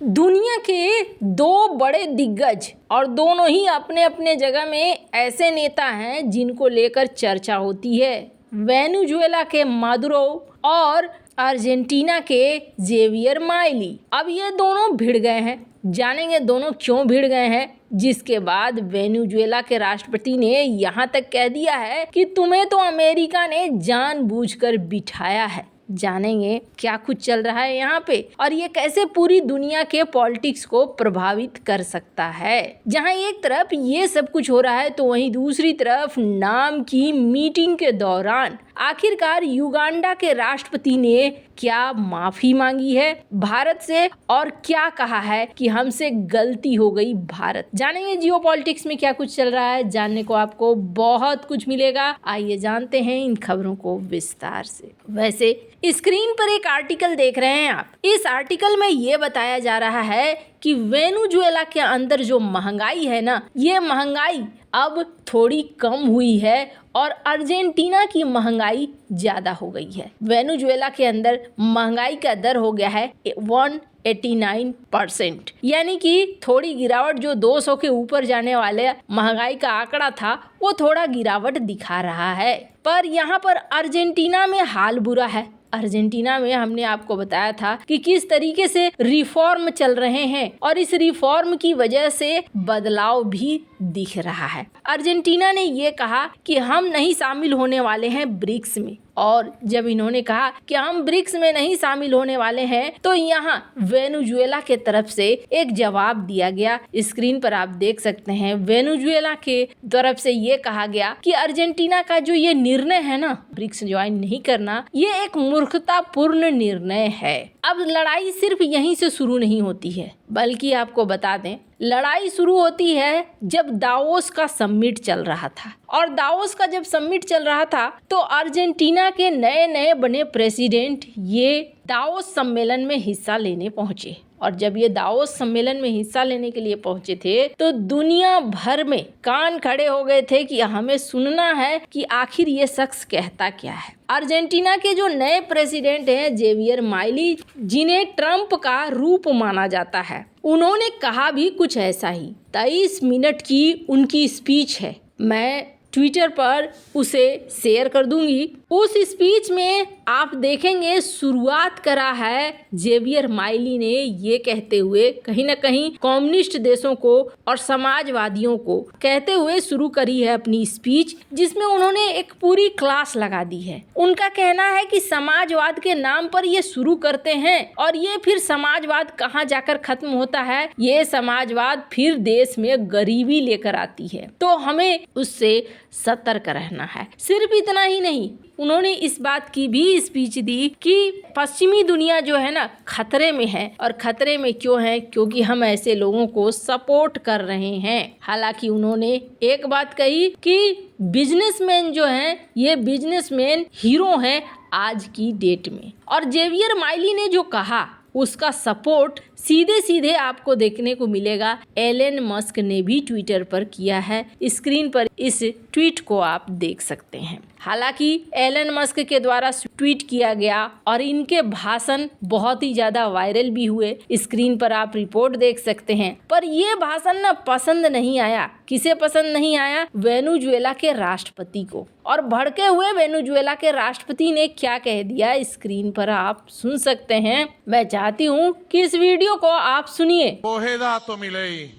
दुनिया के दो बड़े दिग्गज और दोनों ही अपने अपने जगह में ऐसे नेता हैं जिनको लेकर चर्चा होती है। वेनेजुएला के मादुरो और अर्जेंटीना के जेवियर माइली। अब ये दोनों भिड़ गए हैं। जानेंगे दोनों क्यों भिड़ गए हैं, जिसके बाद वेनेजुएला के राष्ट्रपति ने यहाँ तक कह दिया है कि तुम्हें तो अमेरिका ने जानबूझकर बिठाया है। जानेंगे क्या कुछ चल रहा है यहाँ पे और ये कैसे पूरी दुनिया के पॉलिटिक्स को प्रभावित कर सकता है। जहाँ एक तरफ ये सब कुछ हो रहा है तो वहीं दूसरी तरफ नाम की मीटिंग के दौरान आखिरकार युगांडा के राष्ट्रपति ने क्या माफी मांगी है भारत से और क्या कहा है कि हमसे गलती हो गई भारत। जानेंगे जियोपॉलिटिक्स में क्या कुछ चल रहा है, जानने को आपको बहुत कुछ मिलेगा। आइए जानते हैं इन खबरों को विस्तार से। वैसे स्क्रीन पर एक आर्टिकल देख रहे हैं आप। इस आर्टिकल में ये बताया जा रहा है कि वेनेजुएला के अंदर जो महंगाई है ना, ये महंगाई अब थोड़ी कम हुई है और अर्जेंटीना की महंगाई ज़्यादा हो गई है। वेनेजुएला के अंदर महंगाई का दर हो गया है 189%, यानी कि थोड़ी गिरावट। जो 200 के ऊपर जाने वाले महंगाई का आंकड़ा था वो थोड़ा गिरावट दिखा रहा है। पर यहाँ पर अर्जेंटीना में हाल बुरा है। अर्जेंटीना में हमने आपको बताया था कि किस तरीके से रिफॉर्म चल रहे हैं और इस रिफॉर्म की वजह से बदलाव भी दिख रहा है। अर्जेंटीना ने ये कहा कि हम नहीं शामिल होने वाले हैं ब्रिक्स में, और जब इन्होंने कहा कि हम ब्रिक्स में नहीं शामिल होने वाले हैं तो यहाँ वेनेजुएला के तरफ से एक जवाब दिया गया। स्क्रीन पर आप देख सकते हैं वेनेजुएला के तरफ से ये कहा गया कि अर्जेंटीना का जो ये निर्णय है ना, ब्रिक्स ज्वाइन नहीं करना, ये एक मूर्खतापूर्ण निर्णय है। अब लड़ाई सिर्फ यहीं से शुरू नहीं होती है, बल्कि आपको बता दें लड़ाई शुरू होती है जब दावोस का समिट चल रहा था। और दावोस का जब समिट चल रहा था तो अर्जेंटीना के नए नए बने प्रेसिडेंट ये दावोस सम्मेलन में हिस्सा लेने पहुंचे। और जब ये दावोस सम्मेलन में हिस्सा लेने के लिए पहुंचे थे तो दुनिया भर में कान खड़े हो गए थे कि हमें सुनना है कि आखिर ये शख्स कहता क्या है। अर्जेंटीना के जो नए प्रेसिडेंट हैं जेवियर माइली, जिन्हें ट्रंप का रूप माना जाता है, उन्होंने कहा भी कुछ ऐसा ही। 23 मिनट की उनकी स्पीच है, मैं ट्विटर पर उसे शेयर कर दूंगी। उस स्पीच में आप देखेंगे शुरुआत करा है जेवियर माइली ने ये कहते हुए, कहीं ना कहीं कम्युनिस्ट देशों को और समाजवादियों को कहते हुए शुरू करी है अपनी स्पीच, जिसमें उन्होंने एक पूरी क्लास लगा दी है। उनका कहना है कि समाजवाद के नाम पर ये शुरू करते हैं और ये फिर समाजवाद कहाँ जाकर खत्म होता है, ये समाजवाद फिर देश में गरीबी लेकर आती है, तो हमें उससे सतर्क रहना है। सिर्फ इतना ही नहीं, उन्होंने इस बात की भी स्पीच दी कि पश्चिमी दुनिया जो है ना खतरे में है। और खतरे में क्यों है? क्योंकि हम ऐसे लोगों को सपोर्ट कर रहे हैं। हालांकि उन्होंने एक बात कही कि बिजनेसमैन जो हैं ये बिजनेसमैन हीरो हैं आज की डेट में। और जेवियर माइली ने जो कहा उसका सपोर्ट सीधे सीधे आपको देखने को मिलेगा एलन मस्क ने भी ट्विटर पर किया है। स्क्रीन पर इस ट्वीट को आप देख सकते हैं। हालांकि एलन मस्क के द्वारा ट्वीट किया गया और इनके भाषण बहुत ही ज्यादा वायरल भी हुए। स्क्रीन पर आप रिपोर्ट देख सकते हैं। पर ये भाषण ना पसंद नहीं आया। किसे पसंद नहीं आया? वेनेजुएला के राष्ट्रपति को। और भड़के हुए वेनेजुएला के राष्ट्रपति ने क्या कह दिया स्क्रीन पर आप सुन सकते हैं। मैं चाहती हूँ कि इस वीडियो को आप सुनिए। Coge dato, Milei.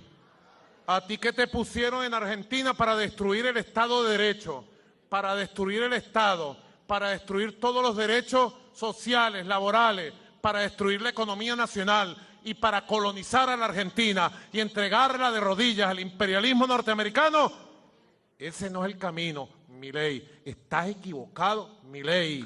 A ti que te pusieron en Argentina para destruir el Estado de Derecho, para destruir el Estado, para destruir todos los derechos sociales, laborales, para destruir la economía nacional y para colonizar a la Argentina y entregarla de rodillas al imperialismo norteamericano. Ese no es el camino, Milei. Estás equivocado, Milei.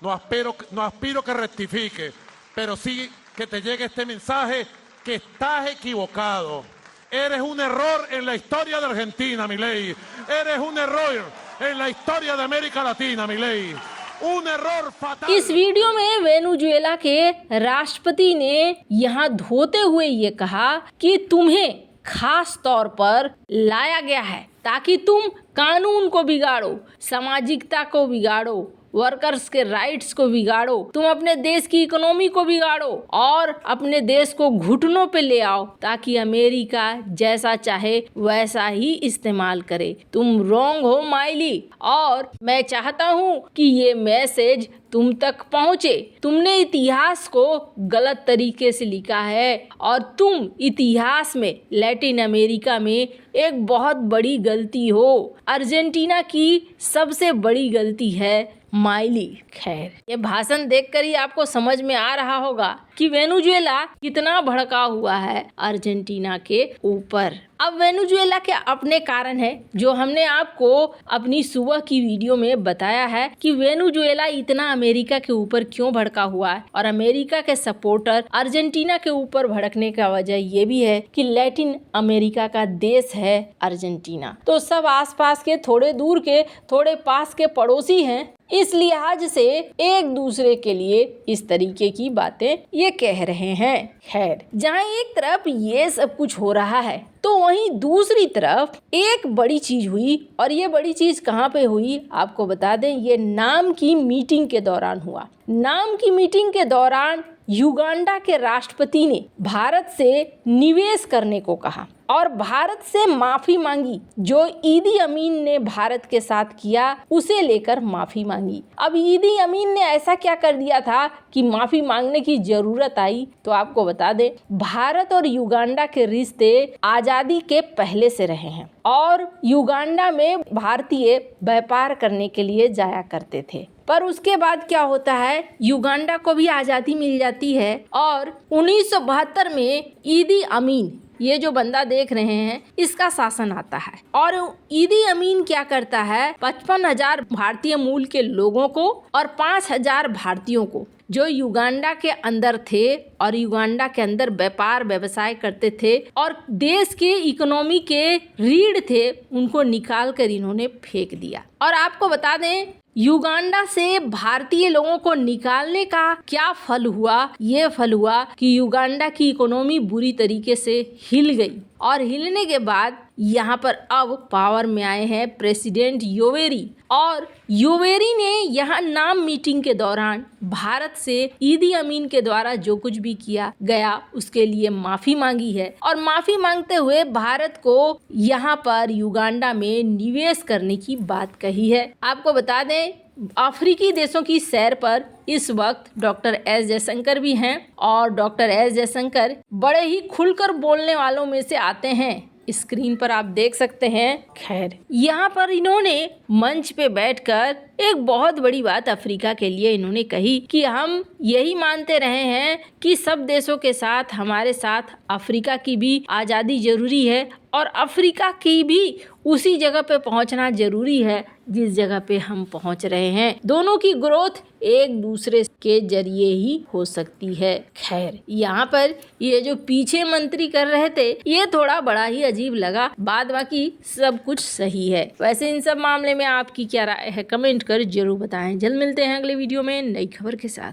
No aspiro que rectifique, pero sí que te llegue este mensaje que estás equivocado. Eres un error en la historia de Argentina, Milei. Eres un error en la historia de América Latina, Milei. Un error fatal. इस video में Venezuela के राष्ट्रपति ने यहाँ धोते हुए ये कहा कि तुम्हें खास तौर पर लाया गया है ताकि तुम कानून को बिगाड़ो, सामाजिकता को बिगाड़ो, वर्कर्स के राइट्स को बिगाड़ो, तुम अपने देश की इकोनॉमी को बिगाड़ो और अपने देश को घुटनों पे ले आओ ताकि अमेरिका जैसा चाहे वैसा ही इस्तेमाल करे। तुम रॉन्ग हो माइली, और मैं चाहता हूँ कि ये मैसेज तुम तक पहुंचे। तुमने इतिहास को गलत तरीके से लिखा है और तुम इतिहास में लैटिन अमेरिका में एक बहुत बड़ी गलती हो। अर्जेंटीना की सबसे बड़ी गलती है माइली। खैर, ये भाषण देखकर ही आपको समझ में आ रहा होगा कि वेनेजुएला कितना भड़का हुआ है अर्जेंटीना के ऊपर। अब वेनेजुएला के अपने कारण है जो हमने आपको अपनी सुबह की वीडियो में बताया है कि वेनेजुएला इतना अमेरिका के ऊपर क्यों भड़का हुआ है, और अमेरिका के सपोर्टर अर्जेंटीना के ऊपर भड़कने का वजह ये भी है कि लैटिन अमेरिका का देश है अर्जेंटीना। तो सब आसपास के, थोड़े दूर के, थोड़े पास के पड़ोसी हैं, इस लिहाज से एक दूसरे के लिए इस तरीके की बातें ये कह रहे हैं। खैर, जहाँ एक तरफ ये सब कुछ हो रहा है तो वहीं दूसरी तरफ एक बड़ी चीज हुई, और ये बड़ी चीज कहाँ पे हुई आपको बता दें, ये नाम की मीटिंग के दौरान हुआ। नाम की मीटिंग के दौरान युगांडा के राष्ट्रपति ने भारत से निवेश करने को कहा और भारत से माफी मांगी। जो ईदी अमीन ने भारत के साथ किया उसे लेकर माफी मांगी। अब ईदी अमीन ने ऐसा क्या कर दिया था कि माफी मांगने की जरूरत आई? तो आपको बता दें, भारत और युगांडा के रिश्ते आजादी के पहले से रहे हैं और युगांडा में भारतीय व्यापार करने के लिए जाया करते थे। पर उसके बाद क्या होता है, युगांडा को भी आज़ादी मिल जाती है और 1972 में ईदी अमीन, ये जो बंदा देख रहे हैं, इसका शासन आता है और ईदी अमीन क्या करता है, 55,000 भारतीय मूल के लोगों को और 5,000 भारतीयों को जो युगांडा के अंदर थे और युगांडा के अंदर व्यापार व्यवसाय करते थे और देश के इकोनॉमी के रीढ़ थे, उनको निकाल कर इन्होंने फेंक दिया। और आपको बता दें, युगांडा से भारतीय लोगों को निकालने का क्या फल हुआ? ये फल हुआ कि युगांडा की इकोनॉमी बुरी तरीके से हिल गई और हिलने के बाद यहाँ पर अब पावर में आए हैं प्रेसिडेंट योवेरी, और योवेरी ने यहाँ नाम मीटिंग के दौरान भारत से ईदी अमीन के द्वारा जो कुछ भी किया गया उसके लिए माफी मांगी है और माफी मांगते हुए भारत को यहाँ पर युगांडा में निवेश करने की बात कही है। आपको बता दें, अफ्रीकी देशों की सैर पर इस वक्त डॉक्टर एस जयशंकर भी हैं और डॉक्टर एस जयशंकर बड़े ही खुलकर बोलने वालों में से आते हैं। स्क्रीन पर आप देख सकते हैं। खैर, यहाँ पर इन्होंने मंच पे बैठकर एक बहुत बड़ी बात अफ्रीका के लिए इन्होंने कही कि हम यही मानते रहे हैं कि सब देशों के साथ हमारे साथ अफ्रीका की भी आज़ादी जरूरी है और अफ्रीका की भी उसी जगह पे पहुंचना जरूरी है जिस जगह पे हम पहुंच रहे हैं। दोनों की ग्रोथ एक दूसरे के जरिए ही हो सकती है। खैर, यहाँ पर ये जो पीछे मंत्री कर रहे थे ये थोड़ा बड़ा ही अजीब लगा, बाद बाकी सब कुछ सही है। वैसे इन सब मामले में आपकी क्या राय है, कमेंट कर जरूर बताएं। जल्द मिलते हैं अगले वीडियो में नई खबर के साथ।